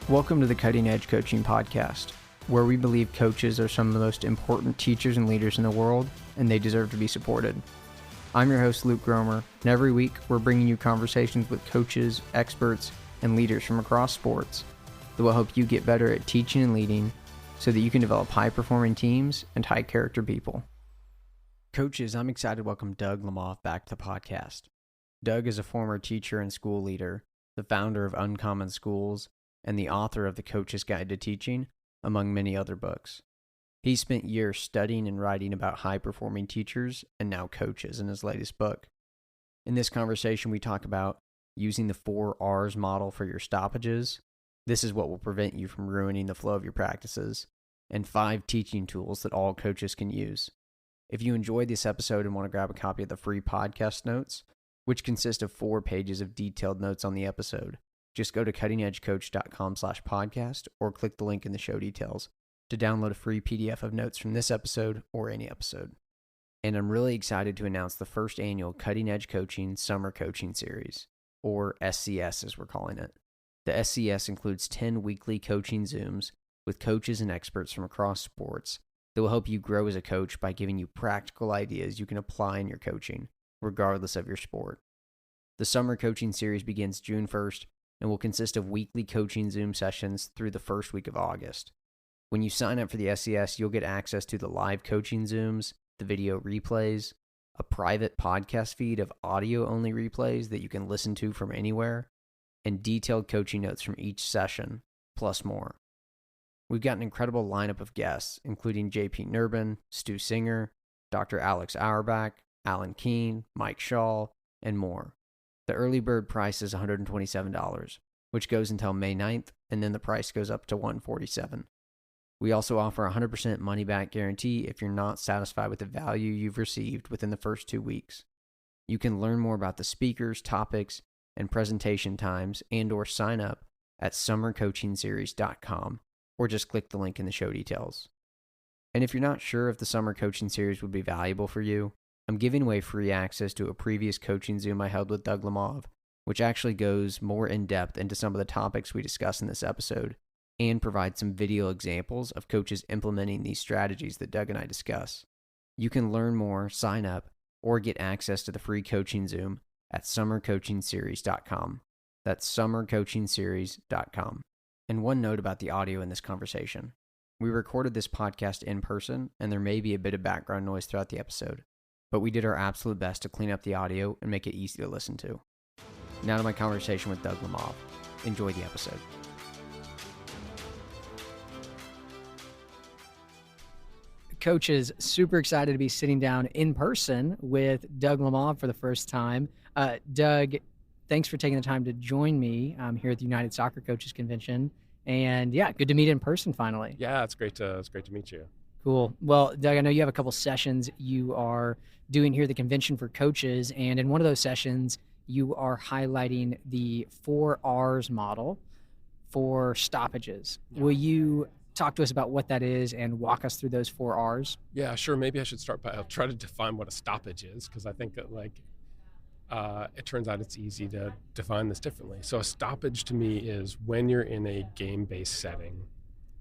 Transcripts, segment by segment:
Welcome to the Cutting Edge Coaching Podcast, where we believe coaches are some of the most important teachers and leaders in the world, and they deserve to be supported. I'm your host, Luke Gromer, and every week we're bringing you conversations with coaches, experts, and leaders from across sports that will help you get better at teaching and leading so that you can develop high-performing teams and high-character people. Coaches, I'm excited to welcome Doug Lemov back to the podcast. Doug is a former teacher and school leader, the founder of Uncommon Schools, and the author of The Coach's Guide to Teaching, among many other books. He spent years studying and writing about high-performing teachers and now coaches in his latest book. In this conversation, we talk about using the 4 R's model for your stoppages. This is what will prevent you from ruining the flow of your practices, and 5 teaching tools that all coaches can use. If you enjoyed this episode and want to grab a copy of the free podcast notes, which consist of 4 pages of detailed notes on the episode, just go to cuttingedgecoach.com/podcast or click the link in the show details to download a free PDF of notes from this episode or any episode. And I'm really excited to announce the first annual Cutting Edge Coaching Summer Coaching Series, or SCS as we're calling it. The SCS includes 10 weekly coaching Zooms with coaches and experts from across sports that will help you grow as a coach by giving you practical ideas you can apply in your coaching, regardless of your sport. The Summer Coaching Series begins June 1st and will consist of weekly coaching Zoom sessions through the first week of August. When you sign up for the SCS, you'll get access to the live coaching Zooms, the video replays, a private podcast feed of audio-only replays that you can listen to from anywhere, and detailed coaching notes from each session, plus more. We've got an incredible lineup of guests, including JP Nurbin, Stu Singer, Dr. Alex Auerbach, Alan Keene, Mike Shaw, and more. The early bird price is $127, which goes until May 9th, and then the price goes up to $147. We also offer a 100% money-back guarantee if you're not satisfied with the value you've received within the first 2 weeks. You can learn more about the speakers, topics, and presentation times and/or sign up at summercoachingseries.com or just click the link in the show details. And if you're not sure if the Summer Coaching Series would be valuable for you, I'm giving away free access to a previous coaching Zoom I held with Doug Lemov, which actually goes more in depth into some of the topics we discuss in this episode and provides some video examples of coaches implementing these strategies that Doug and I discuss. You can learn more, sign up, or get access to the free coaching Zoom at summercoachingseries.com. That's summercoachingseries.com. And one note about the audio in this conversation. We recorded this podcast in person, and there may be a bit of background noise throughout the episode, but we did our absolute best to clean up the audio and make it easy to listen to. Now to my conversation with Doug Lemov. Enjoy the episode. Coaches, super excited to be sitting down in person with Doug Lemov for the first time. Doug, thanks for taking the time to join me here at the United Soccer Coaches Convention. And yeah, good to meet in person finally. Yeah, it's great to meet you. Cool. Well, Doug, I know you have a couple sessions you are doing here at the convention for coaches, and in one of those sessions, you are highlighting the 4 R's model for stoppages. Yeah. Will you talk to us about what that is and walk us through those 4 R's? Yeah, sure. Maybe I should start by, I'll try to define what a stoppage is, because I think that it turns out it's easy to define this differently. So a stoppage to me is when you're in a game-based setting.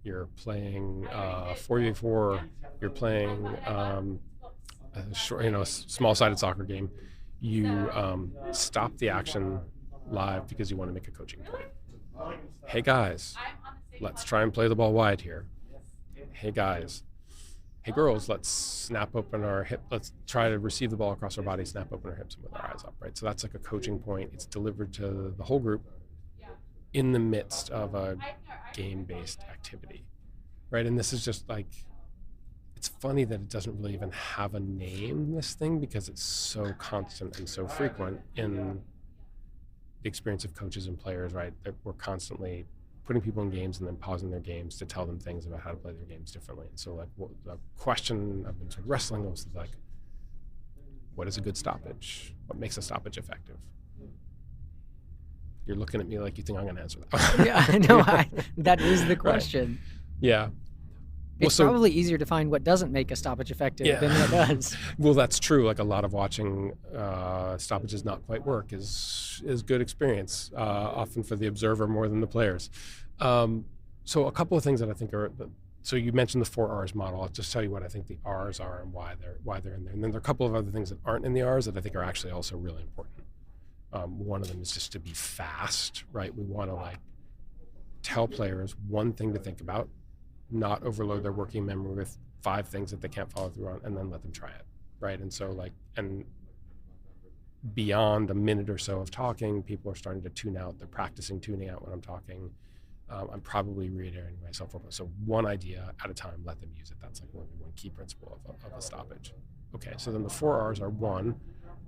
You're playing 4v4. You're playing a small-sided soccer game. You stop the action live because you want to make a coaching point. Hey guys, let's try and play the ball wide here. Hey guys, hey girls, let's snap open our hip. Let's try to receive the ball across our body, snap open our hips, and with our eyes up. Right. So that's like a coaching point. It's delivered to the whole group in the midst of a game-based activity, right? And this is just it's funny that it doesn't really even have a name, this thing, because it's so constant and so frequent in the experience of coaches and players, right? That we're constantly putting people in games and then pausing their games to tell them things about how to play their games differently. And so the question I've been sort of wrestling with is what is a good stoppage? What makes a stoppage effective? You're looking at me like you think I'm going to answer that. Yeah, I know. That is the question. Right. Yeah. It's probably easier to find what doesn't make a stoppage effective than what does. Well, that's true. Like a lot of watching stoppages not quite work is good experience, often for the observer more than the players. So a couple of things that I think are, so you mentioned the 4 R's model. I'll just tell you what I think the R's are and why they're in there. And then there are a couple of other things that aren't in the R's that I think are actually also really important. One of them is just to be fast, right? We want to like tell players one thing to think about, not overload their working memory with 5 things that they can't follow through on, and then let them try it, right? And so like, and beyond a minute or so of talking, people are starting to tune out. They're practicing tuning out when I'm talking. I'm probably reiterating myself. So one idea at a time, let them use it. That's like one key principle of a stoppage. Okay, so then the 4 R's are: 1,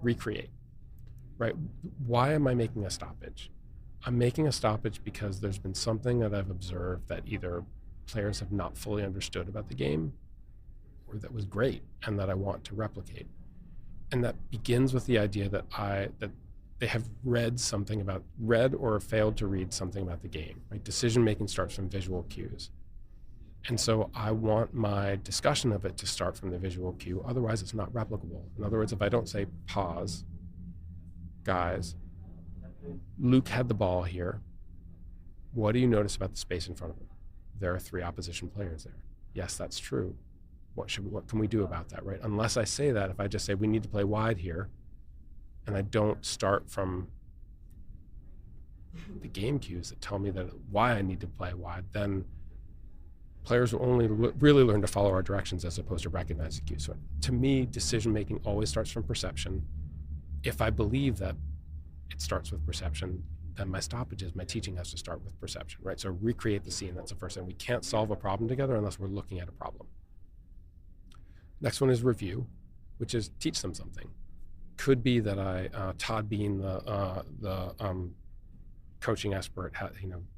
recreate, right? Why am I making a stoppage? I'm making a stoppage because there's been something that I've observed that either players have not fully understood about the game, or that was great and that I want to replicate. And that begins with the idea that they have read or failed to read something about the game, right? Decision making starts from visual cues. And so I want my discussion of it to start from the visual cue, otherwise it's not replicable. In other words, if I don't say, pause, guys, Luke had the ball here. What do you notice about the space in front of him? There are 3 opposition players there. Yes, that's true. What can we do about that, right? Unless I say that, if I just say we need to play wide here, and I don't start from the game cues that tell me that why I need to play wide, then players will only really learn to follow our directions as opposed to recognize the cues. So to me, decision making always starts from perception. If I believe that it starts with perception, then my stoppages, my teaching has to start with perception, right? So recreate the scene. That's the first thing. We can't solve a problem together unless we're looking at a problem. Next one is review, which is teach them something. Could be that Todd Bean, the coaching expert,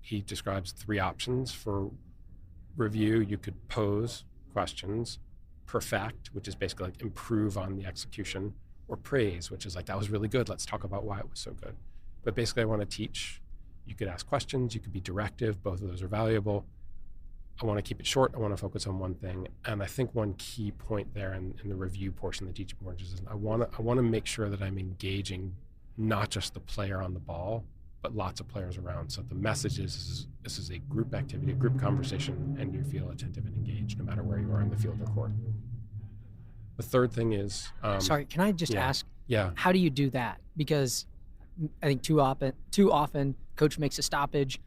he describes 3 options for review. You could pose questions, perfect, which is basically like improve on the execution, or praise, which is like, that was really good. Let's talk about why it was so good. But basically I want to teach. You could ask questions, you could be directive. Both of those are valuable. I want to keep it short. I want to focus on one thing. And I think one key point there in the review portion, the teaching portion, is I want to make sure that I'm engaging not just the player on the ball, but lots of players around. So the message is this is a group activity, a group conversation, and you feel attentive and engaged no matter where you are in the field or court. The third thing is... Sorry, can I just ask? Yeah. How do you do that? Because I think too often, coach makes a stoppage.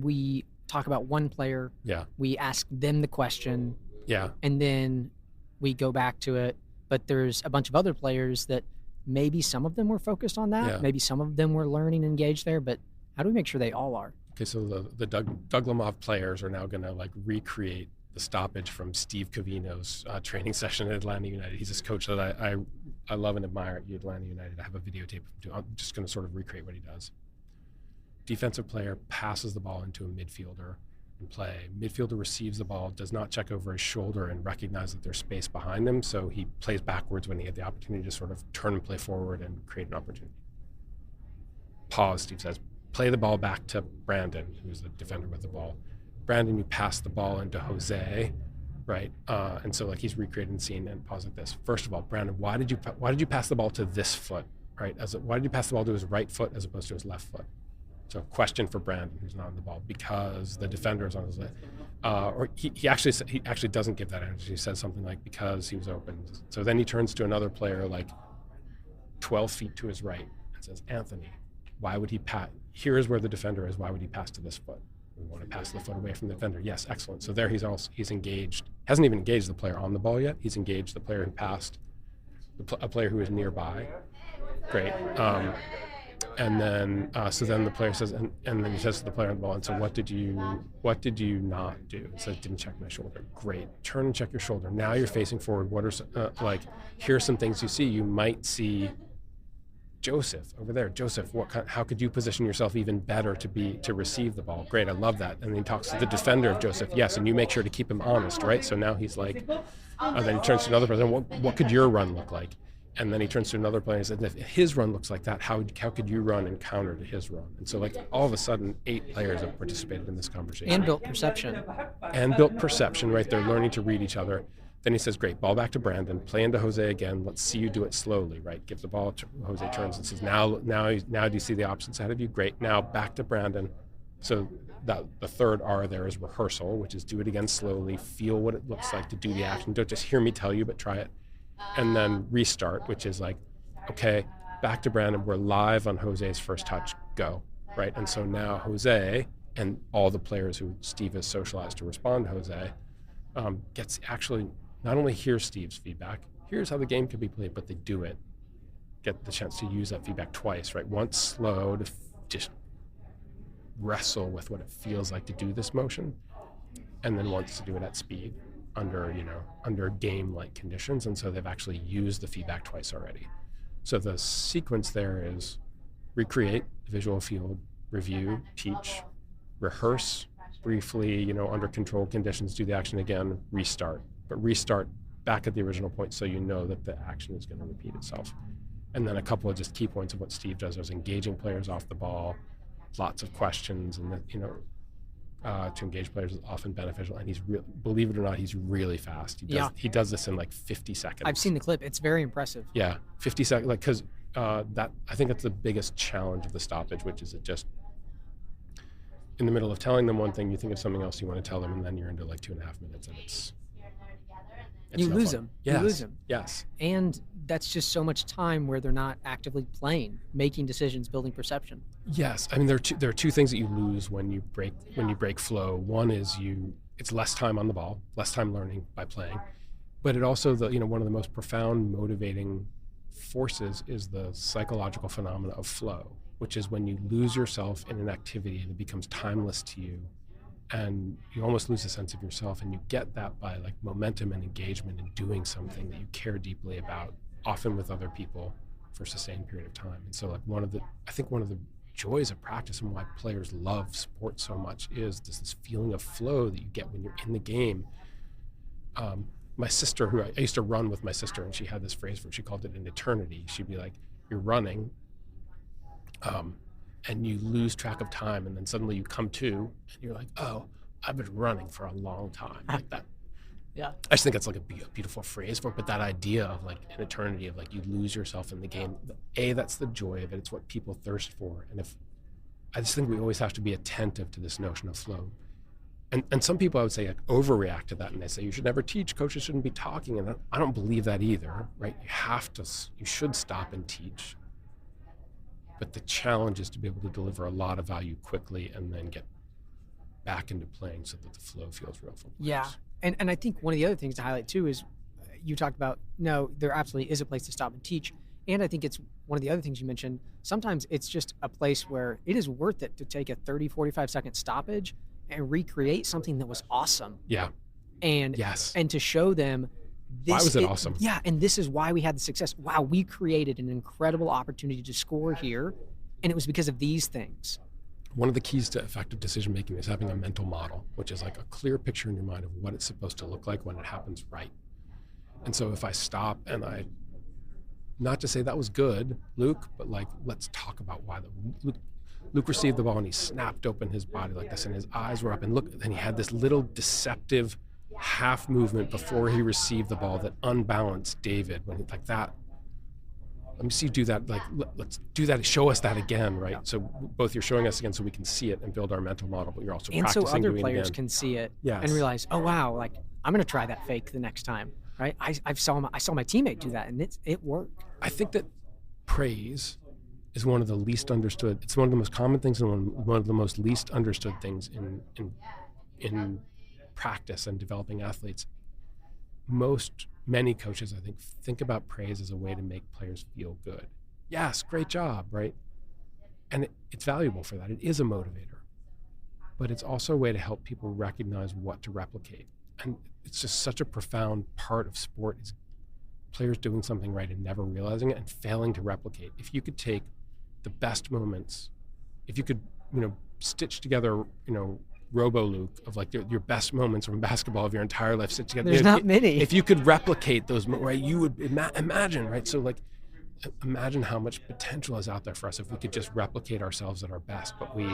We talk about one player. Yeah. We ask them the question. Yeah. And then we go back to it. But there's a bunch of other players that maybe some of them were focused on that. Yeah. Maybe some of them were learning and engaged there. But how do we make sure they all are? Okay, so the Doug Lemov players are now going to like recreate the stoppage from Steve Covino's training session at Atlanta United. He's this coach that I love and admire at Atlanta United. I have a videotape of him too. I'm just going to sort of recreate what he does. Defensive player passes the ball into a midfielder in play. Midfielder receives the ball, does not check over his shoulder and recognize that there's space behind him, so he plays backwards when he had the opportunity to sort of turn and play forward and create an opportunity. Pause, Steve says. Play the ball back to Brandon, who's the defender with the ball. Brandon, you pass the ball into Jose, right? And so like he's recreating the scene and pause like this. First of all, Brandon, why did you pass the ball to this foot, right? Why did you pass the ball to his right foot as opposed to his left foot? So question for Brandon, who's not on the ball, because the defender is on his left. Or he actually doesn't give that answer. He says something like, because he was open. So then he turns to another player like 12 feet to his right and says, Anthony, why would he pass? Here is where the defender is. Why would he pass to this foot? We want to pass the foot away from the defender. Yes, excellent. So there he's engaged. Hasn't even engaged the player on the ball yet. He's engaged the player who passed, a player who is nearby. Great. And then so then the player says, and then he says to the player on the ball, and so what did you not do? He says, didn't check my shoulder. Great. Turn and check your shoulder. Now you're facing forward. What are here's some things you see. You might see Joseph over there. Joseph, how could you position yourself even better to receive the ball? Great, I love that. And then he talks to the defender of Joseph. Yes, and you make sure to keep him honest, right? So now he's like, and then he turns to another player. What could your run look like? And then he turns to another player and says, if his run looks like that, how could you run in counter to his run? And so like all of a sudden, 8 players have participated in this conversation. And built perception. Right? They're learning to read each other. Then he says, great, ball back to Brandon, play into Jose again. Let's see you do it slowly, right? Give the ball to Jose, turns and says, now do you see the options ahead of you? Great. Now back to Brandon. So that the third R there is rehearsal, which is do it again slowly, feel what it looks like to do the action. Don't just hear me tell you, but try it. And then restart, which is like, okay, back to Brandon, we're live on Jose's first touch, go, right? And so now Jose and all the players who Steve has socialized to respond to Jose gets actually not only hears Steve's feedback, here's how the game can be played, but they do it, get the chance to use that feedback twice, right? Once slow to just wrestle with what it feels like to do this motion, and then once to do it at speed under game-like conditions. And so they've actually used the feedback twice already. So the sequence there is recreate the visual field, review, teach, rehearse briefly, under controlled conditions, do the action again, restart. But restart back at the original point so you know that the action is going to repeat itself. And then a couple of just key points of what Steve does is engaging players off the ball, lots of questions, and to engage players is often beneficial. And he's believe it or not, he's really fast. He does this in like 50 seconds. I've seen the clip. It's very impressive. Yeah, 50 seconds. Like, because that I think that's the biggest challenge of the stoppage, which is it just in the middle of telling them one thing, you think of something else you want to tell them, and then you're into like 2.5 minutes, and it's you lose them. Yes. You lose them. Yes. And that's just so much time where they're not actively playing, making decisions, building perception. Yes. I mean, there are two things that you lose when you break flow. One is it's less time on the ball, less time learning by playing, but it also one of the most profound motivating forces is the psychological phenomena of flow, which is when you lose yourself in an activity and it becomes timeless to you. And you almost lose a sense of yourself, and you get that by like momentum and engagement and doing something that you care deeply about, often with other people for a sustained period of time. And so like one of the joys of practice and why players love sport so much is this feeling of flow that you get when you're in the game. My sister, who I used to run with my sister, and she had this phrase she called it an eternity. She'd be like, you're running, and you lose track of time, and then suddenly you come to, and you're like, oh, I've been running for a long time, like that. Yeah. I just think it's like a beautiful phrase for it, but that idea of like an eternity of like you lose yourself in the game, that's the joy of it. It's what people thirst for. And I just think we always have to be attentive to this notion of flow. And some people I would say like overreact to that, and they say you should never teach, coaches shouldn't be talking, and I don't believe that either, right? You should stop and teach. But the challenge is to be able to deliver a lot of value quickly and then get back into playing so that the flow feels real for players. Yeah. And I think one of the other things to highlight too is you talked about, no, there absolutely is a place to stop and teach. And I think it's one of the other things you mentioned, sometimes it's just a place where it is worth it to take a 30, 45 second stoppage and recreate something that was awesome. Yeah. And yes. And to show them this. Why was it awesome? Yeah. And this is why we had the success. Wow, we created an incredible opportunity to score here. And it was because of these things. One of the keys to effective decision making is having a mental model, which is like a clear picture in your mind of what it's supposed to look like when it happens right. And so if I stop and not to say that was good, Luke, but like, let's talk about why Luke received the ball and he snapped open his body like this and his eyes were up, and look, and he had this little deceptive half movement before he received the ball that unbalanced David when like that. Let me see you do that. Like, let's do that. Show us that again, right? Yeah. So both you're showing us again so we can see it and build our mental model, but you're also practicing so other doing players it again. Can see it Yes. And realize, oh wow, like I'm going to try that fake the next time, right? I saw my teammate do that, and it worked. I think that praise is one of the least understood. It's one of the most common things and one of the most least understood things in practice and developing athletes. Many coaches, I think about praise as a way to make players feel good. Yes, great job, right? And it's valuable for that. It is a motivator. But it's also a way to help people recognize what to replicate. And it's just such a profound part of sport is players doing something right and never realizing it and failing to replicate. If you could take the best moments, if you could, stitch together, Robo-Luke of like your best moments from basketball of your entire life stitched together. There's not many. If you could replicate those, right, you would imagine, right? So like, imagine how much potential is out there for us if we could just replicate ourselves at our best. But we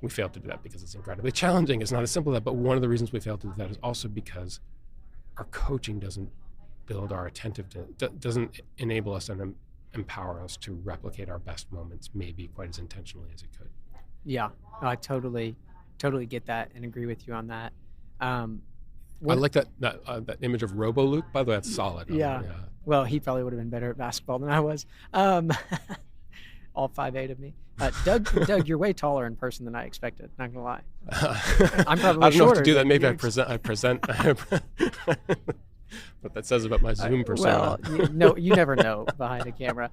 fail to do that because it's incredibly challenging. It's not as simple as that. But one of the reasons we fail to do that is also because our coaching doesn't build our attentiveness, doesn't enable us and empower us to replicate our best moments maybe quite as intentionally as it could. Yeah, I totally get that and agree with you on that. I What? like that image of Robo Luke. By the way, that's solid. Yeah. Yeah. Well, he probably would have been better at basketball than I was. Um, all 5'8" of me. Doug, you're way taller in person than I expected. Not gonna lie. I'm probably I don't know how to shorter do that. than Maybe you I present. What that says about my Zoom persona. Well, you never know behind a camera.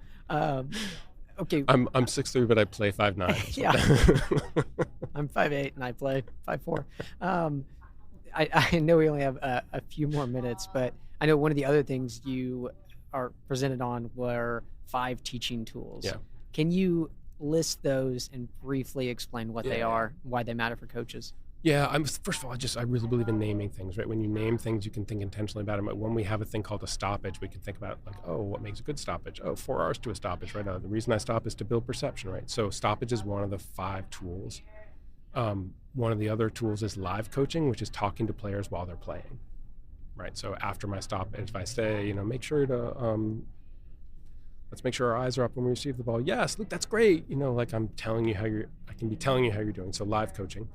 Okay. I'm 6'3", but I play 5'9". Yeah. I'm 5'8" and I play 5'4". I know we only have a few more minutes, but I know one of the other things you are presented on were 5 teaching tools. Yeah. Can you list those and briefly explain what they are, why they matter for coaches? Yeah, first of all, I really believe in naming things, right? When you name things, you can think intentionally about them. When we have a thing called a stoppage, we can think about like, oh, what makes a good stoppage? Oh, 4 hours to a stoppage, right? The reason I stop is to build perception, right? So stoppage is one of the 5 tools. One of the other tools is live coaching, which is talking to players while they're playing, right? So after my stoppage, if I say, make sure to, let's make sure our eyes are up when we receive the ball. Yes, look, that's great. Like I can be telling you how you're doing. So live coaching.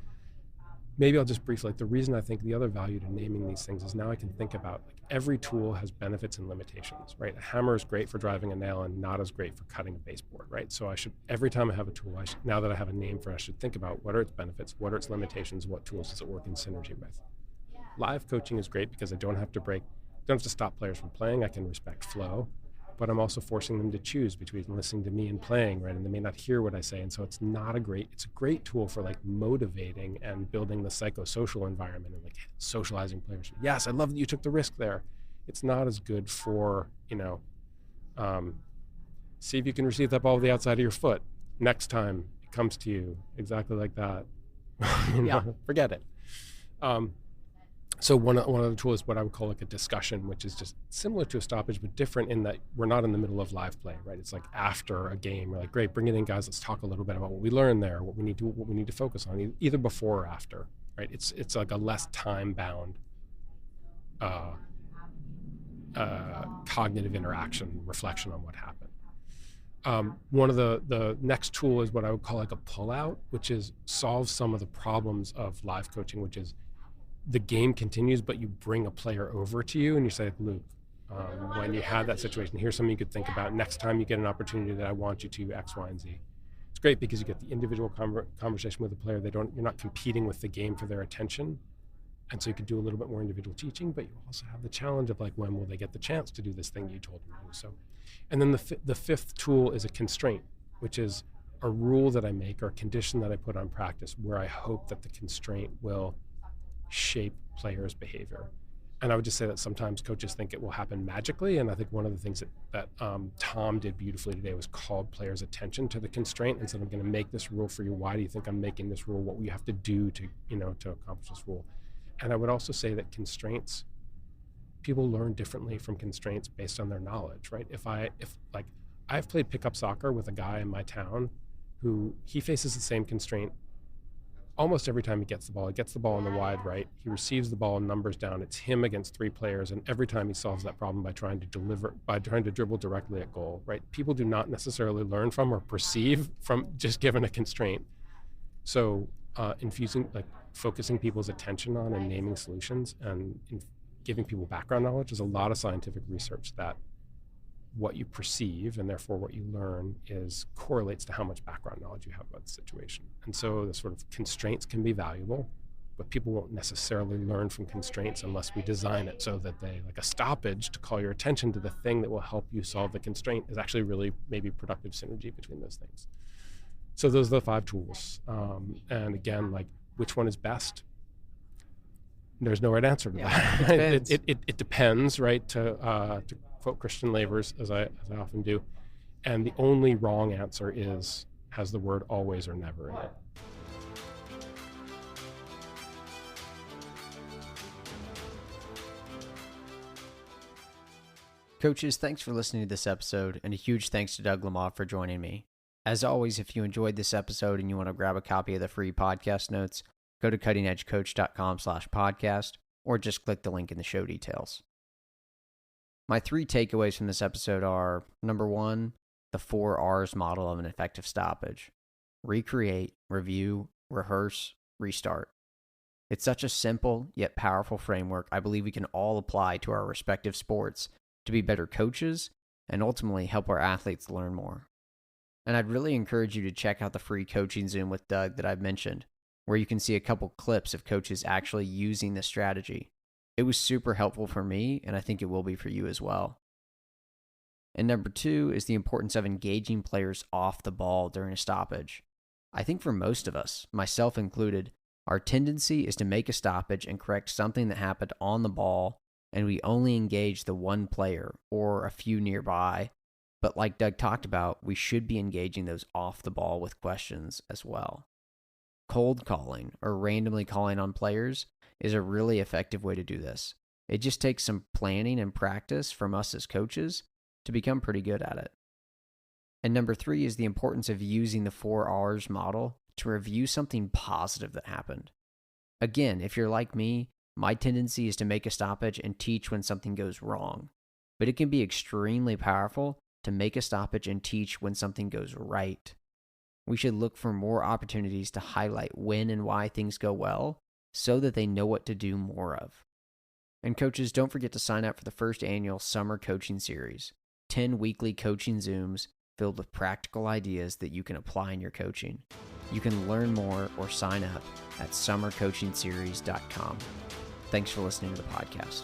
Maybe I'll just briefly, the reason I think the other value to naming these things is now I can think about every tool has benefits and limitations, right? A hammer is great for driving a nail and not as great for cutting a baseboard, right? So every time I have a tool, now that I have a name for it, I should think about what are its benefits, what are its limitations, what tools does it work in synergy with. Live coaching is great because I don't have to stop players from playing. I can respect flow, but I'm also forcing them to choose between listening to me and playing, right? And they may not hear what I say. And so it's a great tool for like motivating and building the psychosocial environment and like socializing players. Yes, I love that you took the risk there. It's not as good for, see if you can receive that ball with the outside of your foot. Next time it comes to you exactly like that. Forget it. So one of the tools is what I would call like a discussion, which is just similar to a stoppage, but different in that we're not in the middle of live play, right? It's like after a game, we're like, great, bring it in, guys. Let's talk a little bit about what we learned there, what we need to focus on, either before or after, right? It's like a less time-bound cognitive interaction, reflection on what happened. One of the next tool is what I would call like a pull-out, which is solve some of the problems of live coaching, which is the game continues, but you bring a player over to you and you say, Luke, when you have that situation, here's something you could think about. Next time you get an opportunity that I want you to X, Y, and Z. It's great because you get the individual conversation with the player. You're not competing with the game for their attention. And so you could do a little bit more individual teaching, but you also have the challenge of like, when will they get the chance to do this thing you told them to do? So, and then the 5th tool is a constraint, which is a rule that I make or a condition that I put on practice where I hope that the constraint will shape players' behavior. And I would just say that sometimes coaches think it will happen magically. And I think one of the things that Tom did beautifully today was called players' attention to the constraint and said, I'm going to make this rule for you. Why do you think I'm making this rule? What will you have to do to accomplish this rule? And I would also say that people learn differently from constraints based on their knowledge, right? I've played pickup soccer with a guy in my town who he faces the same constraint almost every time he gets the ball. He gets the ball in the wide right. He receives the ball and numbers down. It's him against 3 players, and every time he solves that problem by trying to dribble directly at goal, right? People do not necessarily learn from or perceive from just given a constraint. So focusing people's attention on and naming solutions and giving people background knowledge. There's a lot of scientific research that what you perceive and therefore what you learn correlates to how much background knowledge you have about the situation. And so the sort of constraints can be valuable, but people won't necessarily learn from constraints unless we design it so that like a stoppage to call your attention to the thing that will help you solve the constraint is actually really maybe productive synergy between those things. So those are the 5 tools. And again, like which one is best? There's no right answer to that. It depends, right? To quote Christian Lavers, as I often do. And the only wrong answer has the word always or never in it. Coaches, thanks for listening to this episode, and a huge thanks to Doug Lemov for joining me. As always, if you enjoyed this episode and you want to grab a copy of the free podcast notes, go to cuttingedgecoach.com/podcast or just click the link in the show details. My 3 takeaways from this episode are, number 1, the 4 R's model of an effective stoppage. recreate, review, rehearse, restart. It's such a simple yet powerful framework I believe we can all apply to our respective sports to be better coaches and ultimately help our athletes learn more. And I'd really encourage you to check out the free coaching Zoom with Doug that I've mentioned, where you can see a couple clips of coaches actually using this strategy. It was super helpful for me, and I think it will be for you as well. And number 2 is the importance of engaging players off the ball during a stoppage. I think for most of us, myself included, our tendency is to make a stoppage and correct something that happened on the ball, and we only engage the one player or a few nearby. But like Doug talked about, we should be engaging those off the ball with questions as well. Cold calling or randomly calling on players is a really effective way to do this. It just takes some planning and practice from us as coaches to become pretty good at it. And number 3 is the importance of using the 4 R's model to review something positive that happened. Again, if you're like me, my tendency is to make a stoppage and teach when something goes wrong. But it can be extremely powerful to make a stoppage and teach when something goes right. We should look for more opportunities to highlight when and why things go well so that they know what to do more of. And coaches, don't forget to sign up for the first annual summer coaching series, 10 weekly coaching Zooms filled with practical ideas that you can apply in your coaching. You can learn more or sign up at summercoachingseries.com. Thanks for listening to the podcast.